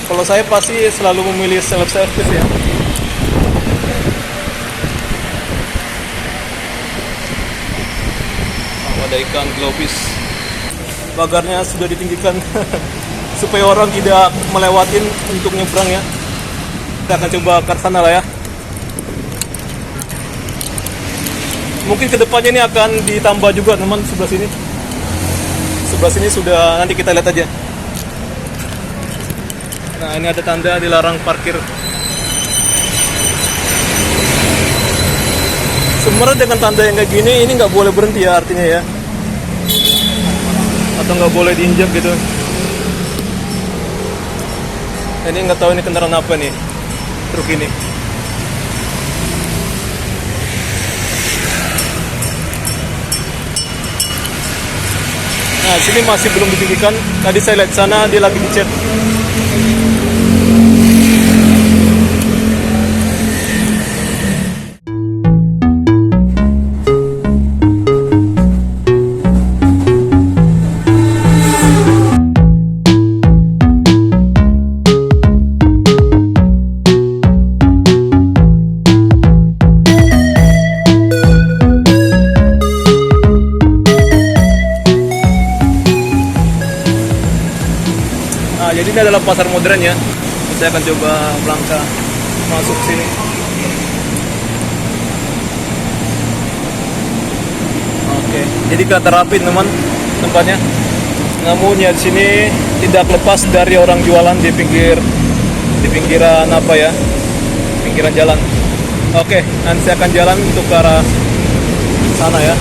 Kalau saya pasti selalu memilih self service ya. Ada ikan globis. Pagarnya sudah ditinggikan supaya orang tidak melewatin untuk nyebrang ya. Kita akan coba ke sana lah ya. Mungkin kedepannya ini akan ditambah juga teman sebelah sini. Sebelah sini sudah, nanti kita lihat aja. Nah ini ada tanda dilarang parkir. Sebenarnya dengan tanda yang kayak gini ini nggak boleh berhenti ya artinya ya, atau nggak boleh diinjak gitu. Ini nggak tahu ini kendaraan apa nih, truk ini. Nah sini masih belum ditinggikan. Tadi saya lihat sana dia lagi dicat. Jadi ini adalah pasar modern ya. Saya akan coba melangkah masuk sini. Oke, jadi kelihatan rapi teman tempatnya. Namun ya di sini tidak lepas dari orang jualan di pinggiran apa ya, pinggiran jalan. Oke, nanti saya akan jalan untuk ke arah sana ya.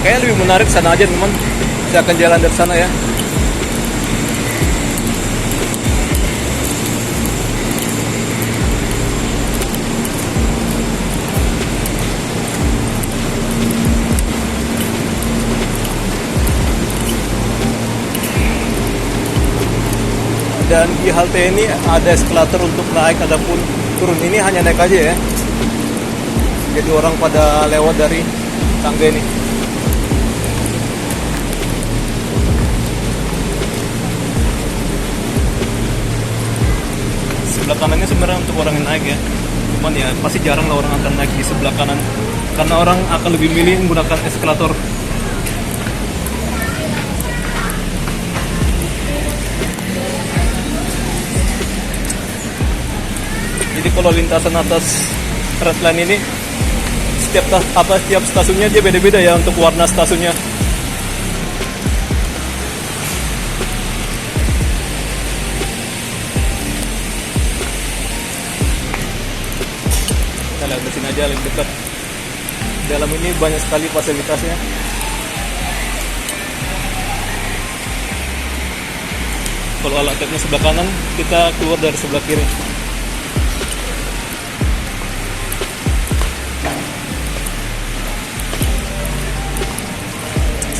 Kayaknya lebih menarik sana aja teman. Saya akan jalan dari sana ya. Dan di halte ini ada eskalator untuk naik ataupun turun. Ini hanya naik aja ya. Jadi orang pada lewat dari tangga ini. Sebelah kanannya sebenarnya untuk orang yang naik ya. Cuman ya pasti jarang lah orang akan naik di sebelah kanan, karena orang akan lebih milih menggunakan eskalator. Jadi kalau lintasan atas red line ini setiap stasiunnya dia beda-beda ya untuk warna stasiunnya. Kita lihat di sini aja lebih dekat. Dalam ini banyak sekali fasilitasnya. Kalau alat teknik sebelah kanan, kita keluar dari sebelah kiri.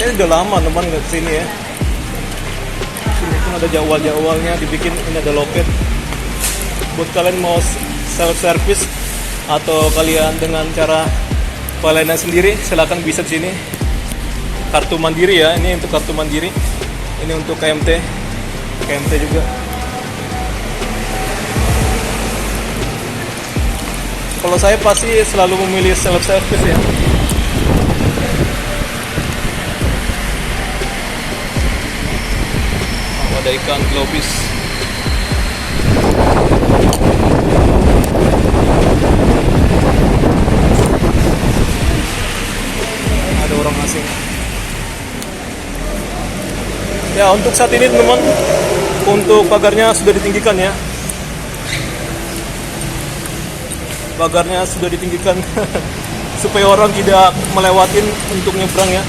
Saya udah lama teman nggak kesini ya. Sini pun ada jadwal-jadwalnya dibikin. Ini ada loket. Buat kalian mau self service atau kalian dengan cara pelayanan sendiri, silakan bisa di sini. Kartu mandiri ya. Ini untuk kartu mandiri. Ini untuk KMT juga. Kalau saya pasti selalu memilih self service ya. Ada ikan globis. Ada orang asing. Ya untuk saat ini teman, untuk pagarnya sudah ditinggikan ya. Pagarnya sudah ditinggikan supaya orang tidak melewatin untuk nyebrang ya.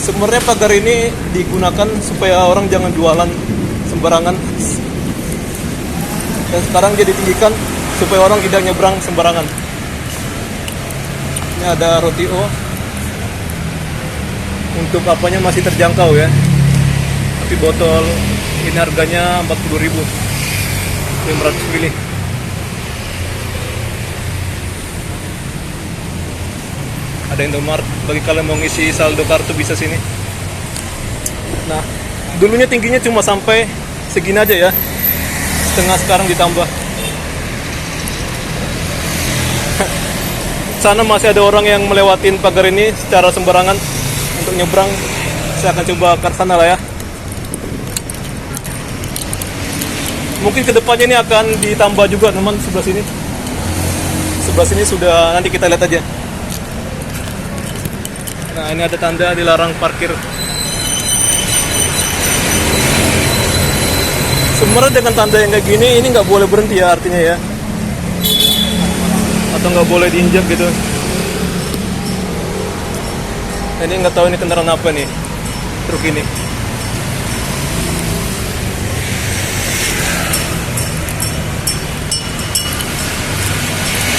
Sebenarnya pagar ini digunakan supaya orang jangan jualan sembarangan. Dan sekarang dia ditinggikan supaya orang tidak nyebrang sembarangan. Ini ada roti O. Untuk apanya masih terjangkau ya. Tapi botol ini harganya 40.000. 500 mili. Ada Indomaret, bagi kalian mau ngisi saldo kartu bisa sini. Nah, dulunya tingginya cuma sampai segini aja ya, setengah, sekarang ditambah. Sana masih ada orang yang melewatin pagar ini secara sembarangan untuk nyebrang. Saya akan coba ke sana lah ya. Mungkin kedepannya ini akan ditambah juga teman, sebelah sini. Sebelah sini sudah, nanti kita lihat aja. Nah, ini ada tanda dilarang parkir. Sebenarnya dengan tanda yang kayak gini, ini nggak boleh berhenti ya artinya ya. Atau nggak boleh diinjak gitu. Ini nggak tahu ini kendaraan apa nih, truk ini.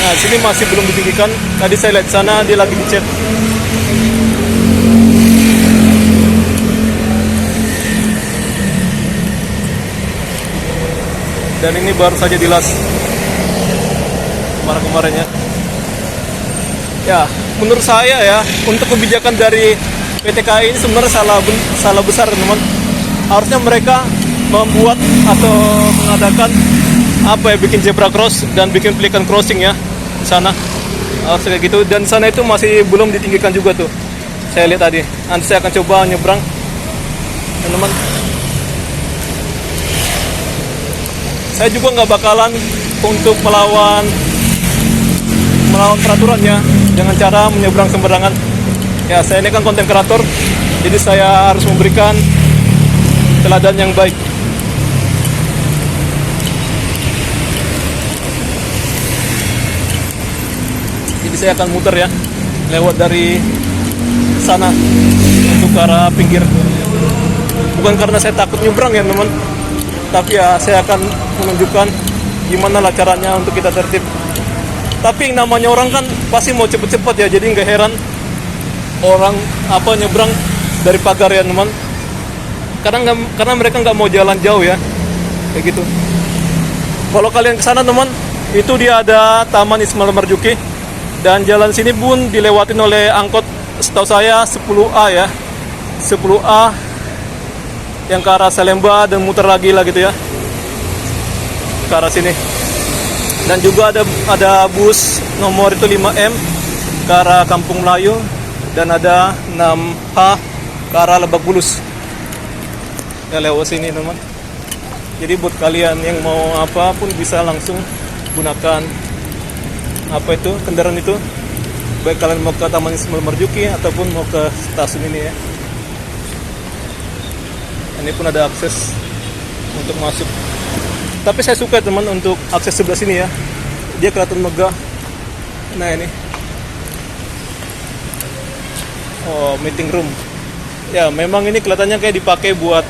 Nah, sini masih belum ditinggikan. Tadi saya lihat sana dia lagi dicet. Dan ini baru saja dilas kemarin-kemarinnya. Ya, menurut saya ya, untuk kebijakan dari PT KAI ini sebenarnya salah besar teman. Harusnya mereka membuat atau mengadakan apa ya, bikin zebra cross dan bikin pelikan crossing ya di sana. Harus kayak gitu. Dan sana itu masih belum ditinggikan juga tuh. Saya lihat tadi. Nanti saya akan coba nyebrang, teman-teman. Saya juga nggak bakalan untuk melawan peraturannya dengan cara menyeberang sembarangan. Ya, saya ini kan konten kreator, jadi saya harus memberikan teladan yang baik. Jadi saya akan muter ya, lewat dari sana untuk ke arah pinggir. Bukan karena saya takut nyebrang ya teman, tapi ya saya akan menunjukkan gimana lah caranya untuk kita tertib. Tapi yang namanya orang kan pasti mau cepet-cepet ya, jadi nggak heran orang apa nyebrang dari pagar ya teman. Karena mereka nggak mau jalan jauh ya, kayak gitu. Kalau kalian ke sana teman, itu dia ada Taman Ismail Marzuki, dan jalan sini pun dilewatin oleh angkot, setahu saya 10A ya, 10A yang ke arah Salemba dan muter lagi lah gitu ya, ke arah sini. Dan juga ada bus nomor itu 5M ke arah Kampung Melayu, dan ada 6H ke arah Lebak Bulus. Ya, lewat sini teman. Jadi buat kalian yang mau apapun bisa langsung gunakan apa itu kendaraan itu, baik kalian mau ke Taman Ismail Marzuki ataupun mau ke stasiun ini ya. Ini pun ada akses untuk masuk. Tapi saya suka teman untuk akses sebelah sini ya. Dia kelihatan megah. Nah ini. Oh, meeting room. Ya, memang ini kelihatannya kayak dipakai buat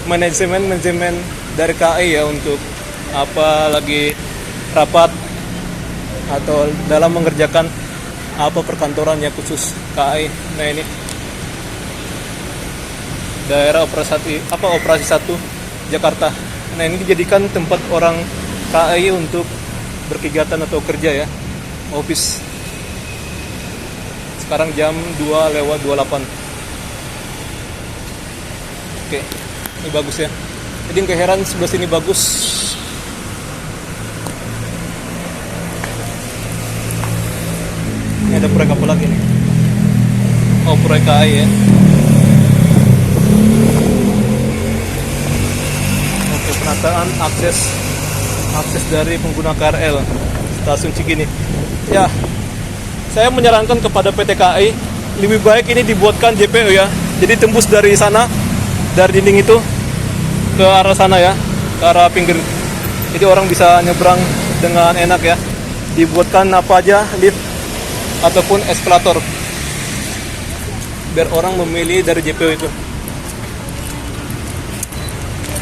manajemen dari KAI ya, untuk apa lagi rapat atau dalam mengerjakan apa perkantorannya khusus KAI. Nah ini daerah operasi 1 Jakarta. Nah ini dijadikan tempat orang KAI untuk berkegiatan atau kerja ya, office. Sekarang jam 2:28. Oke, ini bagus ya. Jadi nggak heran sebelah sini bagus. Ini ada proyek apa lagi nih? Oh, proyek KAI ya. Penataan akses dari pengguna KRL stasiun Cikini. Ya, saya menyarankan kepada PT KAI lebih baik ini dibuatkan JPO ya. Jadi tembus dari sana, dari dinding itu ke arah sana ya, ke arah pinggir. Jadi orang bisa nyebrang dengan enak ya. Dibuatkan apa aja, lift ataupun eskalator, biar orang memilih dari JPO itu.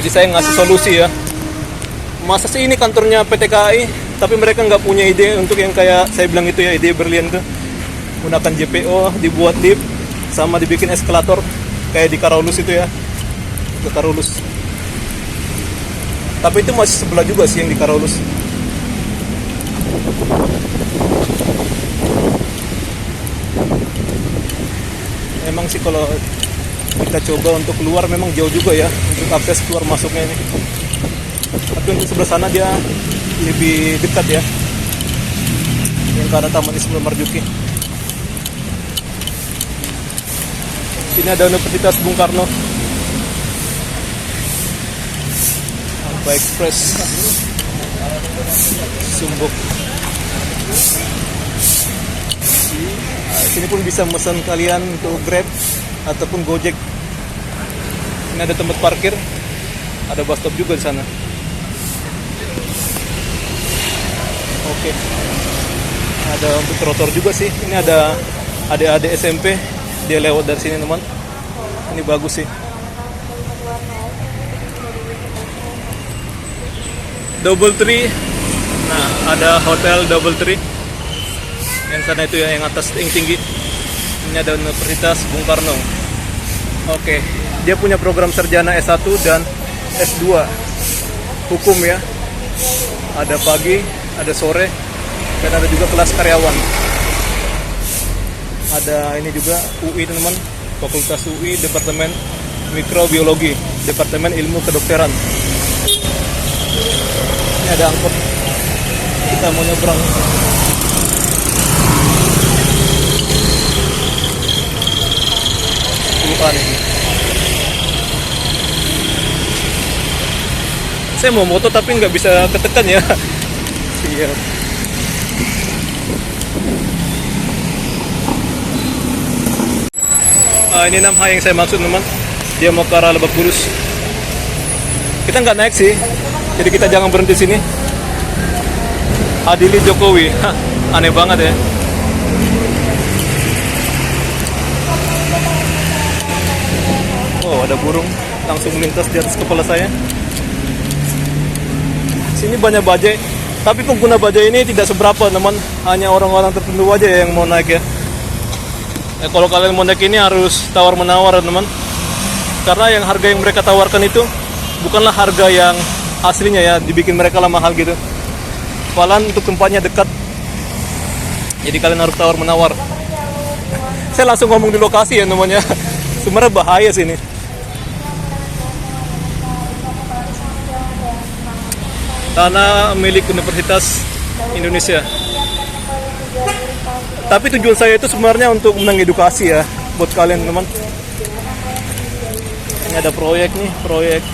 Jadi saya ngasih solusi ya. Masa sih ini kantornya PT KAI, tapi mereka nggak punya ide untuk yang kayak saya bilang itu ya, ide berlian tuh. Gunakan JPO, dibuat lift, sama dibikin eskalator kayak di Karolus itu ya, ke Karolus. Tapi itu masih sebelah juga sih yang di Karolus. Memang sih kalau kita coba untuk keluar memang jauh juga ya untuk akses keluar masuknya ini. Tapi untuk sebelah sana dia lebih dekat ya, yang ke arah Taman Ismail Marzuki. Sini ada Universitas Bung Karno, Alfa Express, Sumbuk. Sini pun bisa pesan kalian untuk Grab ataupun Gojek. Ini ada tempat parkir, ada bus stop juga di sana. Oke. Ada untuk trotoar juga sih. Ini ada adik-adik SMP, dia lewat dari sini teman. Ini bagus sih. Double Tree. Nah, ada hotel Double Tree. Yang sana itu ya, yang atas, yang tinggi. Ini ada Universitas Bung Karno. Oke, dia punya program sarjana S1 dan S2 hukum ya. Ada pagi, ada sore, dan ada juga kelas karyawan. Ada ini juga UI teman, Fakultas UI, Departemen Mikrobiologi, Departemen Ilmu Kedokteran. Ini ada angkot, kita mau nyebrang. Ini. Saya mau moto tapi nggak bisa ketekan ya. Siap. Ini 6H yang saya maksud teman. Dia mau ke arah Lebak Bulus. Kita nggak naik sih, jadi kita jangan berhenti sini. Adili Jokowi, aneh banget ya. Oh, ada burung langsung melintas di atas kepala saya. Sini banyak bajai, tapi pengguna bajai ini tidak seberapa teman, hanya orang-orang tertentu aja yang mau naik ya. Kalau kalian mau naik ini harus tawar menawar teman, karena yang harga yang mereka tawarkan itu bukanlah harga yang aslinya ya, dibikin mereka lah mahal gitu. Padahal untuk tempatnya dekat, jadi kalian harus tawar menawar. Saya langsung ngomong di lokasi ya namanya, sebenarnya bahaya sini. Tanah milik Universitas Indonesia. Tapi tujuan saya itu sebenarnya untuk mengedukasi ya buat kalian teman. Ini ada proyek nih, proyek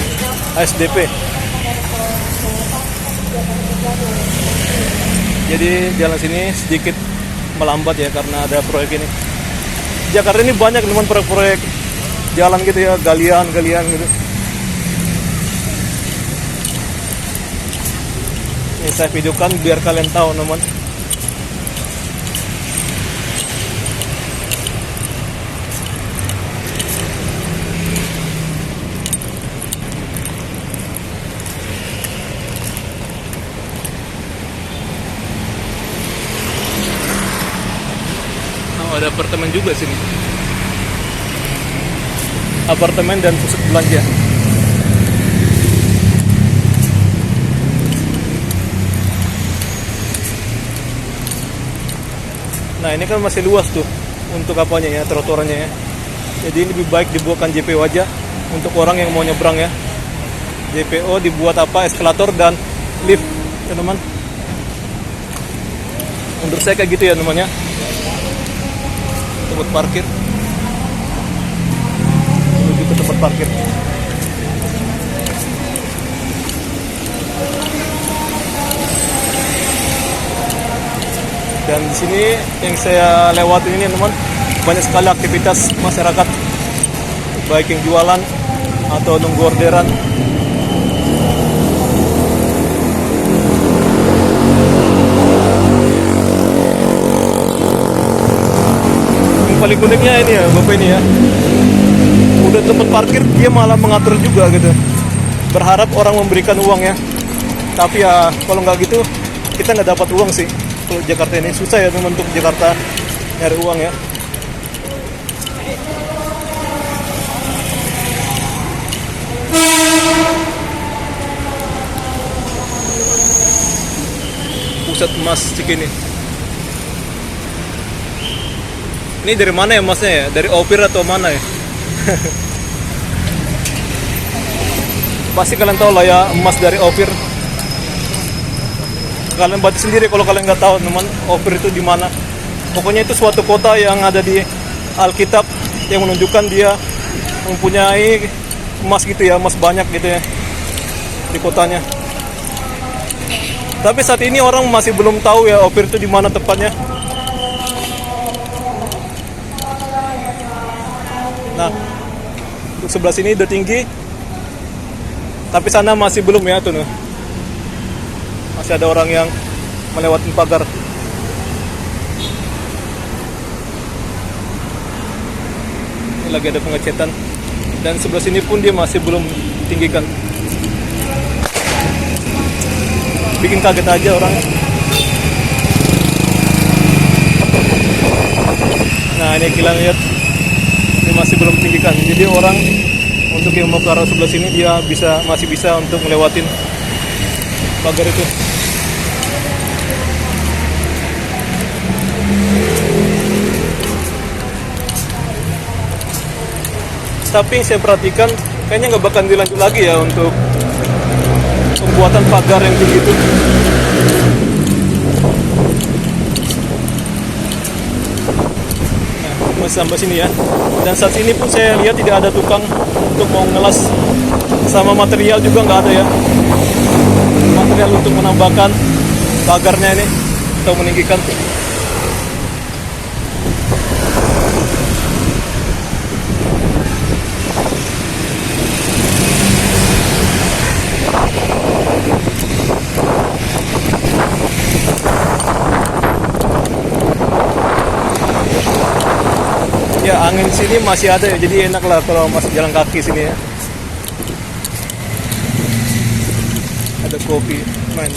ASDP. Jadi jalan sini sedikit melambat ya karena ada proyek ini. Jakarta ini banyak teman proyek-proyek jalan gitu ya, galian gitu. Ini saya videokan biar kalian tahu teman. Oh, ada apartemen juga sini. Apartemen dan pusat belanja. Nah ini kan masih luas tuh untuk apanya ya, trotoarnya ya. Jadi lebih baik dibuatkan JPO aja untuk orang yang mau nyebrang ya. JPO dibuat apa, eskalator dan lift teman-teman. Menurut saya kayak gitu ya namanya. Tempat parkir. Menuju ke tempat parkir. Dan di sini yang saya lewati ini teman, banyak sekali aktivitas masyarakat, baik yang jualan atau nunggu orderan. Yang paling uniknya ini ya, Bapak ini ya, udah tempat parkir dia malah mengatur juga gitu, berharap orang memberikan uang ya. Tapi ya kalau nggak gitu kita nggak dapat uang sih. Kalau Jakarta ini susah ya teman, untuk Jakarta nyari uang ya. Pusat Emas Cikini. Ini dari mana ya emasnya ya? Dari Opir atau mana ya? Pasti kalian tahu lah ya emas dari Opir. Kalian baca sendiri kalau kalian nggak tahu teman, Opir itu di mana. Pokoknya itu suatu kota yang ada di Alkitab yang menunjukkan dia mempunyai emas gitu ya, emas banyak gitu ya di kotanya. Tapi saat ini orang masih belum tahu ya Opir itu di mana tepatnya. Nah, untuk sebelah sini udah tinggi, tapi sana masih belum ya tuh. Masih ada orang yang melewati pagar. Ini lagi ada pengecetan. Dan sebelah sini pun dia masih belum tinggikan. Bikin kaget aja orang. Nah ini kalian lihat, ini masih belum tinggikan. Jadi orang untuk yang mau ke arah sebelah sini dia masih bisa untuk melewatin pagar itu. Tapi saya perhatikan kayaknya nggak bakal dilanjut lagi ya untuk pembuatan pagar yang begitu. Nah, masih sampai sini ya. Dan saat ini pun saya lihat tidak ada tukang untuk mau ngelas, sama material juga nggak ada ya. Material untuk menambahkan pagarnya ini atau meninggikan. Ya angin sini masih ada ya, jadi enak lah kalau masih jalan kaki sini ya. Ada kopi, main.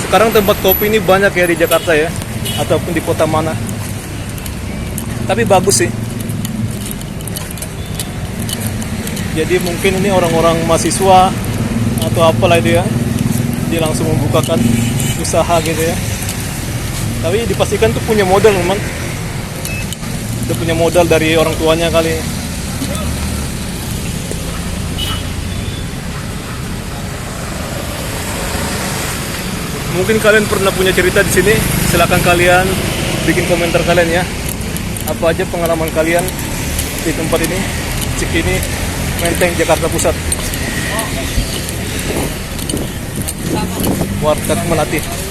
Sekarang tempat kopi ini banyak ya di Jakarta ya, ataupun di kota mana. Tapi bagus sih. Jadi mungkin ini orang-orang mahasiswa atau apalah itu ya, dia langsung membukakan usaha gitu ya. Tapi dipastikan tuh punya modal memang. Udah punya modal dari orang tuanya kali. Mungkin kalian pernah punya cerita di sini. Silakan kalian bikin komentar kalian ya. Apa aja pengalaman kalian di tempat ini, Cikini, Menteng, Jakarta Pusat. Warteg Melati.